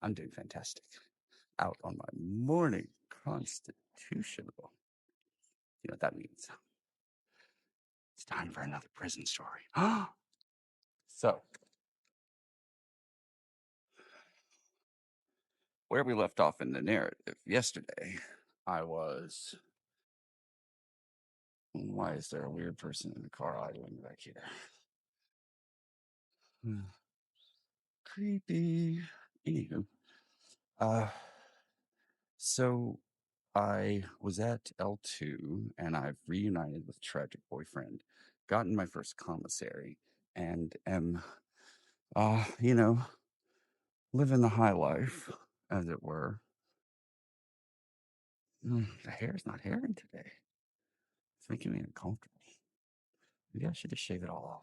I'm doing fantastic. Out on my morning constitutional. You know what that means? It's time for another prison story. So, where we left off in the narrative yesterday, I was. Why is there a weird person in the car idling back here? Creepy. Anywho, uh, so I was at L2 and I've reunited with tragic boyfriend, gotten my first commissary, and am, you know, living the high life, as it were. The hair's not hairing today. It's making me uncomfortable. Maybe I should just shave it all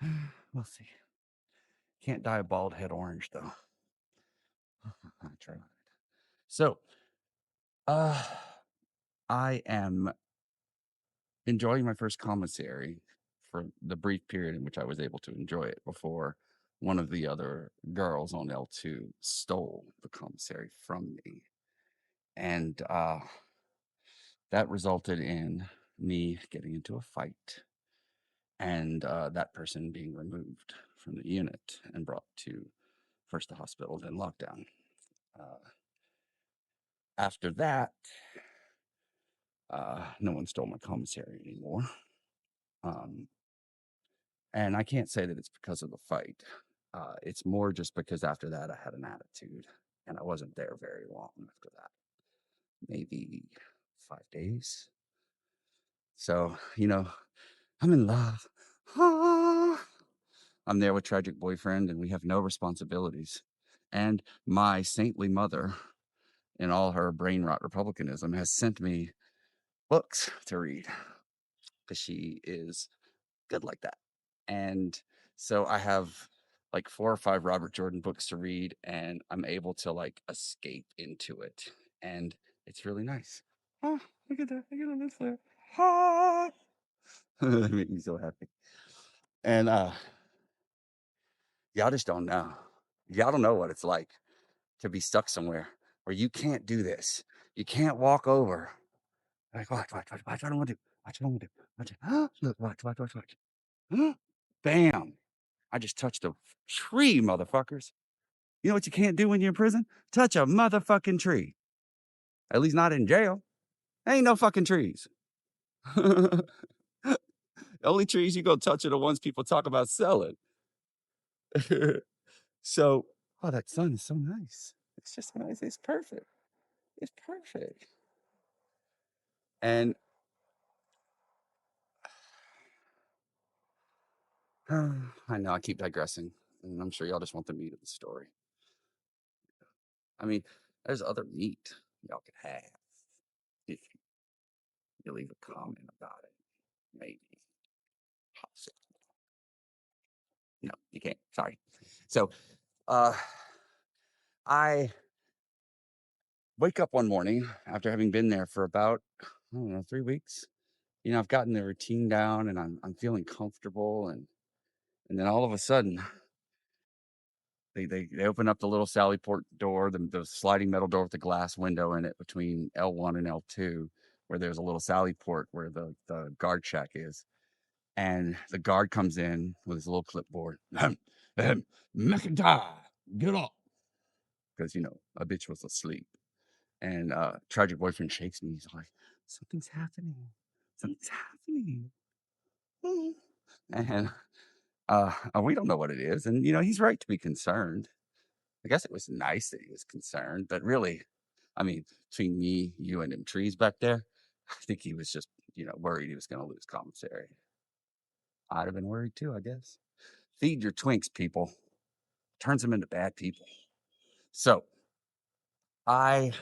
off. We'll see. Can't dye a bald head orange, though. I tried. So, uh, I am enjoying my first commissary for the brief period in which I was able to enjoy it before one of the other girls on L2 stole the commissary from me. And that resulted in me getting into a fight and that person being removed from the unit and brought to first the hospital, then lockdown. After that, no one stole my commissary anymore. And I can't say that it's because of the fight. It's more just because after that I had an attitude and I wasn't there very long after that. Maybe 5 days. So, I'm in love. I'm there with tragic boyfriend and we have no responsibilities. And my saintly mother, in all her brain rot republicanism, has sent me books to read because she is good like that. And so I have like 4 or 5 Robert Jordan books to read, and I'm able to like escape into it. And it's really nice. Oh, look at that. I get a lid flare. Ah. That makes me so happy. And y'all just don't know. Y'all don't know what it's like to be stuck somewhere where you can't do this. You can't walk over. Like, watch, watch, watch, watch what I'm gonna do. Watch what I'm gonna do. Watch it. Look, watch, watch, watch, watch. Bam. I just touched a tree, motherfuckers. You know what you can't do when you're in prison? Touch a motherfucking tree. At least not in jail. Ain't no fucking trees. The only trees you go touch are the ones people talk about selling. So, oh, that sun is so nice. It's just nice. It's perfect. It's perfect. And I know I keep digressing, and I'm sure y'all just want the meat of the story. I mean, there's other meat y'all could have if you leave a comment about it. Maybe. Possibly. No, you can't. Sorry. So, uh, I wake up one morning after having been there for about, I don't know, 3 weeks. I've gotten the routine down and I'm feeling comfortable and then all of a sudden they open up the little Sally port door, the sliding metal door with the glass window in it between L1 and L2, where there's a little Sally port where the guard shack is. And the guard comes in with his little clipboard. McIntyre, get up. Because, a bitch was asleep. And tragic boyfriend shakes me. He's like, something's happening. Something's happening. And we don't know what it is. And, he's right to be concerned. I guess it was nice that he was concerned. But really, I mean, between me, you, and them trees back there, I think he was just, worried he was going to lose commissary. I'd have been worried too, I guess. Feed your twinks, people. Turns them into bad people. So I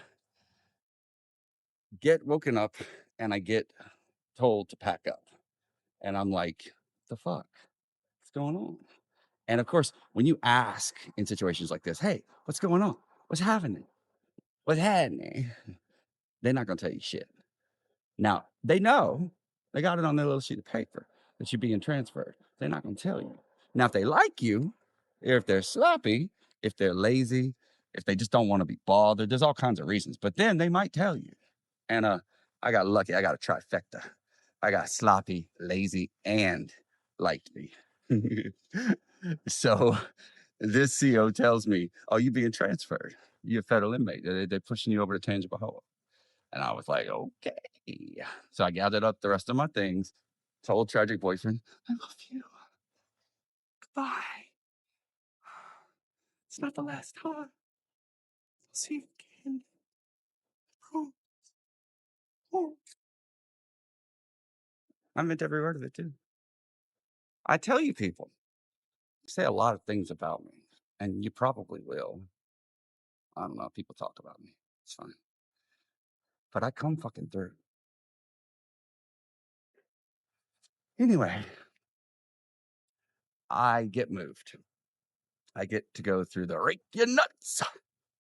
get woken up and I get told to pack up. And I'm like, the fuck? What's going on? And of course, when you ask in situations like this, hey, what's going on? What's happening? What's happening? They're not going to tell you shit. Now, they know. They got it on their little sheet of paper that you're being transferred. They're not going to tell you. Now, if they like you, or if they're sloppy, if they're lazy, if they just don't want to be bothered. There's all kinds of reasons, but then they might tell you. And I got lucky. I got a trifecta. I got sloppy, lazy, and liked me. So this CO tells me, "Oh, you being transferred? You're a federal inmate. They're pushing you over to Tangipahoa." And I was like, "Okay." So I gathered up the rest of my things, told tragic boyfriend, "I love you. Goodbye. It's not the last time. I'll see you again. Oh, oh." I meant every word of it too. I tell you, people say a lot of things about me, and you probably will. I don't know. People talk about me. It's fine, but I come fucking through. Anyway, I get moved. I get to go through the rake your nuts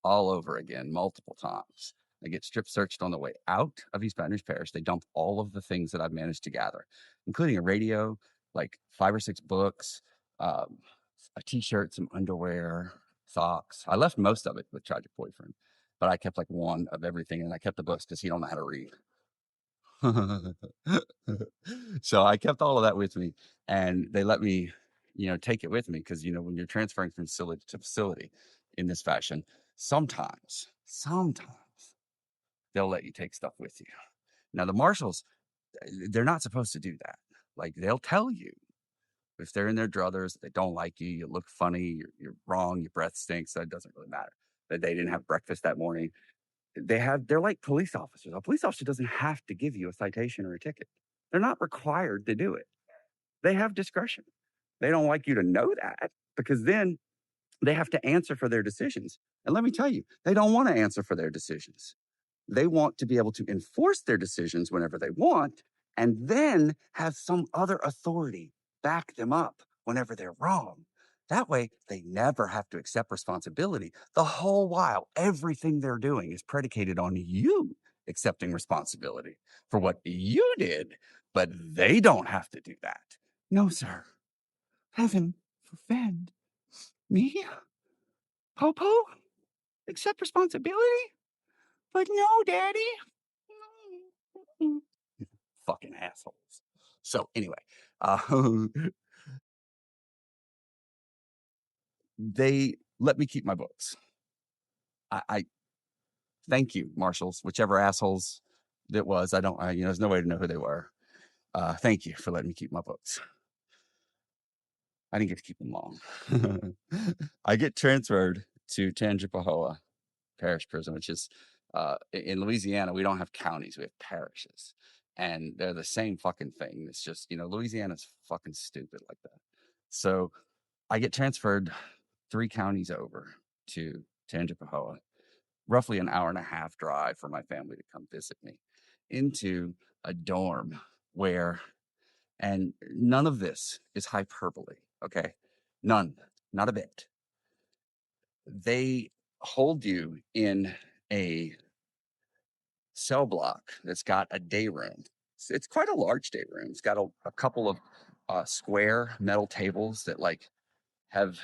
all over again multiple times. I get strip searched on the way out of East Baton Rouge Parish. They dump all of the things that I've managed to gather, including a radio, like 5 or 6 books, um, a t-shirt, some underwear, socks. I left most of it with Tragic Boyfriend, but I kept like one of everything, and I kept the books because he don't know how to read. So I kept all of that with me, and they let me, take it with me because when you're transferring from facility to facility in this fashion, sometimes they'll let you take stuff with you. Now the marshals, they're not supposed to do that. Like they'll tell you if they're in their druthers, they don't like you, you look funny, you're wrong, your breath stinks. That doesn't really matter. That they didn't have breakfast that morning. They're like police officers. A police officer doesn't have to give you a citation or a ticket. They're not required to do it. They have discretion. They don't like you to know that because then they have to answer for their decisions. And let me tell you, they don't want to answer for their decisions. They want to be able to enforce their decisions whenever they want and then have some other authority back them up whenever they're wrong. That way, they never have to accept responsibility. The whole while, everything they're doing is predicated on you accepting responsibility for what you did, but they don't have to do that. No, sir. Heaven forfend me, Popo, accept responsibility? But no, Daddy. No. Fucking assholes. So anyway, uh, they let me keep my books. I thank you, marshals, whichever assholes it was. There's no way to know who they were. Thank you for letting me keep my books. I didn't get to keep them long. I get transferred to Tangipahoa Parish Prison, which is in Louisiana. We don't have counties; we have parishes, and they're the same fucking thing. It's just Louisiana's fucking stupid like that. So I get transferred 3 counties over to Tangipahoa, roughly an hour and a half drive for my family to come visit me, into a dorm where, and none of this is hyperbole, okay? None, not a bit. They hold you in a cell block that's got a day room. It's quite a large day room. It's got a couple of square metal tables that have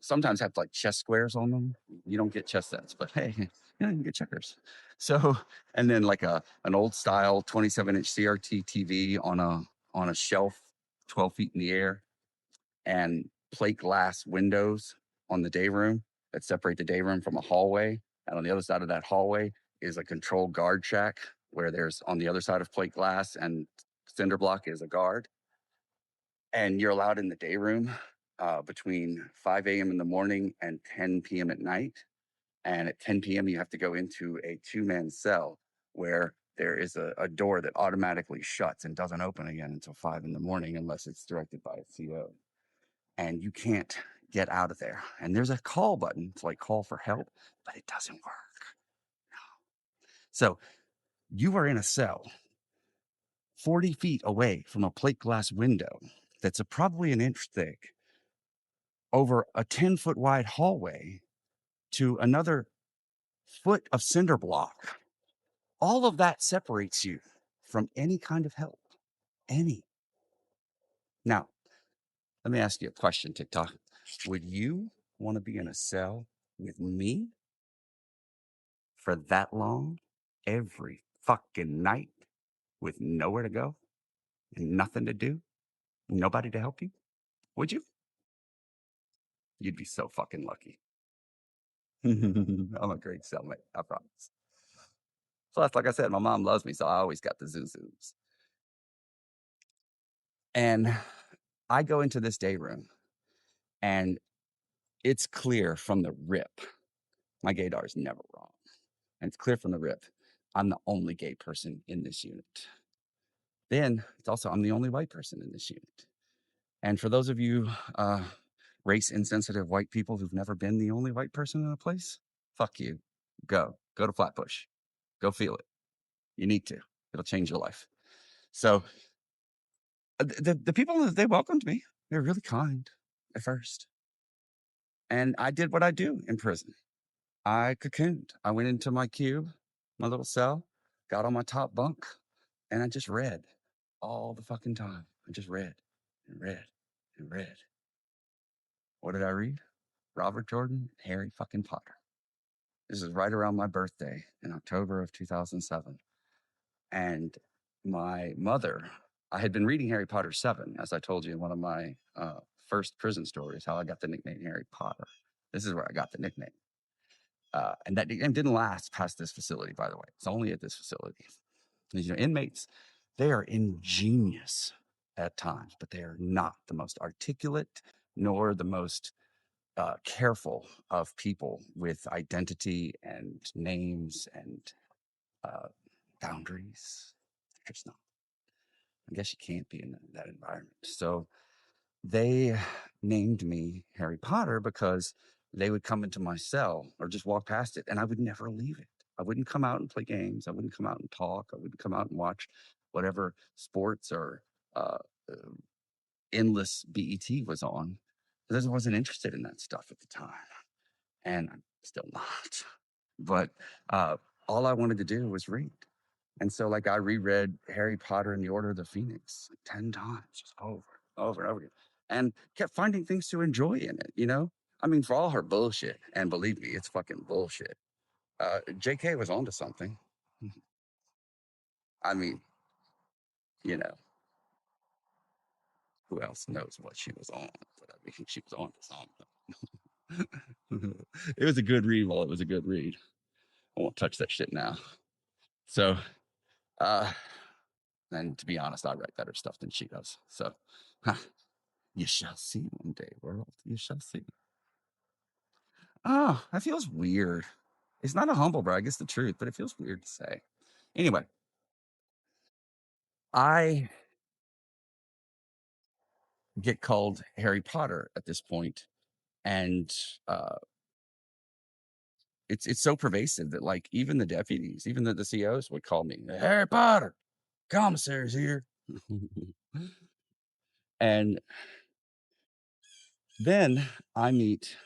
sometimes have like chess squares on them. You don't get chess sets, but hey, you can get checkers. So, and then like an old style 27-inch CRT TV on a shelf 12 feet in the air, and plate glass windows on the day room that separate the day room from a hallway. And on the other side of that hallway is a controlled guard shack where there's on the other side of plate glass and cinder block is a guard. And you're allowed in the day room between 5 a.m. in the morning and 10 p.m. at night. And at 10 p.m., you have to go into a 2-man cell where there is a door that automatically shuts and doesn't open again until 5 in the morning unless it's directed by a CO. And you can't get out of there. And there's a call button to call for help, but it doesn't work. So you are in a cell 40 feet away from a plate glass window that's probably an inch thick over a 10-foot wide hallway to another foot of cinder block. All of that separates you from any kind of help. Any. Now, let me ask you a question, TikTok. Would you want to be in a cell with me for that long every fucking night with nowhere to go and nothing to do, nobody to help you? Would you? You'd be so fucking lucky. I'm a great cellmate, I promise. Plus, like I said, my mom loves me, so I always got the zoo-zoos. And I go into this day room, and it's clear from the rip. My gaydar is never wrong. And it's clear from the rip. I'm the only gay person in this unit. Then it's also, I'm the only white person in this unit. And for those of you race insensitive white people who've never been the only white person in a place, fuck you. Go to Flatbush. Go feel it. You need to. It'll change your life. So the people, they welcomed me. They were really kind at first. And I did what I do in prison. I cocooned. I went into my cube, my little cell, got on my top bunk, and I just read all the fucking time. I just read and read and read. What did I read? Robert Jordan, Harry fucking Potter. This is right around my birthday in October of 2007. And my mother, I had been reading Harry Potter 7, as I told you in one of my first prison stories, how I got the nickname Harry Potter. This is where I got the nickname. And that nickname didn't last past this facility, by the way. It's only at this facility. These, inmates, they are ingenious at times, but they are not the most articulate nor the most careful of people with identity and names and boundaries. They're just not. I guess you can't be in that environment. So they named me Harry Potter because they would come into my cell or just walk past it and I would never leave it. I wouldn't come out and play games. I wouldn't come out and talk. I wouldn't come out and watch whatever sports or uh, uh, endless BET was on because I wasn't interested in that stuff at the time. And I'm still not. But all I wanted to do was read. And so, like, I reread Harry Potter and the Order of the Phoenix like 10 times, just over and over again, and kept finding things to enjoy in it. I mean, for all her bullshit, and believe me, it's fucking bullshit. JK was onto something. I mean, you know, who else knows what she was on? But I mean, she was onto something. It was a good read while it was a good read. I won't touch that shit now. So, uh, and to be honest, I write better stuff than she does. So, you shall see one day, world. You shall see. Oh, that feels weird. It's not a humble brag, it's the truth, but it feels weird to say. Anyway, I get called Harry Potter at this point, and uh, it's so pervasive that like even the deputies, even the COs would call me Harry Potter. Commissary's here. And then I meet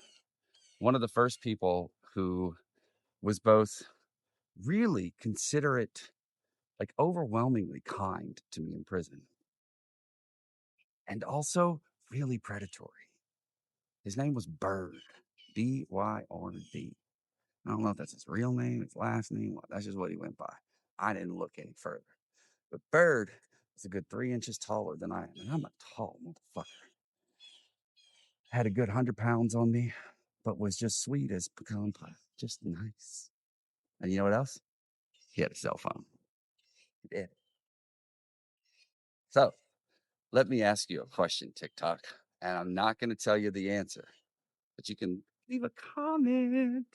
one of the first people who was both really considerate, like overwhelmingly kind to me in prison, and also really predatory. His name was Bird, Byrd. I don't know if that's his real name, his last name. That's just what he went by. I didn't look any further. But Bird is a good 3 inches taller than I am, and I'm a tall motherfucker. Had a good 100 pounds on me, but was just sweet as pecan pie, just nice. And you know what else? He had a cell phone. He did. So let me ask you a question, TikTok, and I'm not going to tell you the answer, but you can leave a comment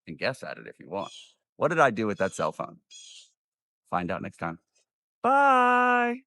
and guess at it if you want. What did I do with that cell phone? Find out next time. Bye.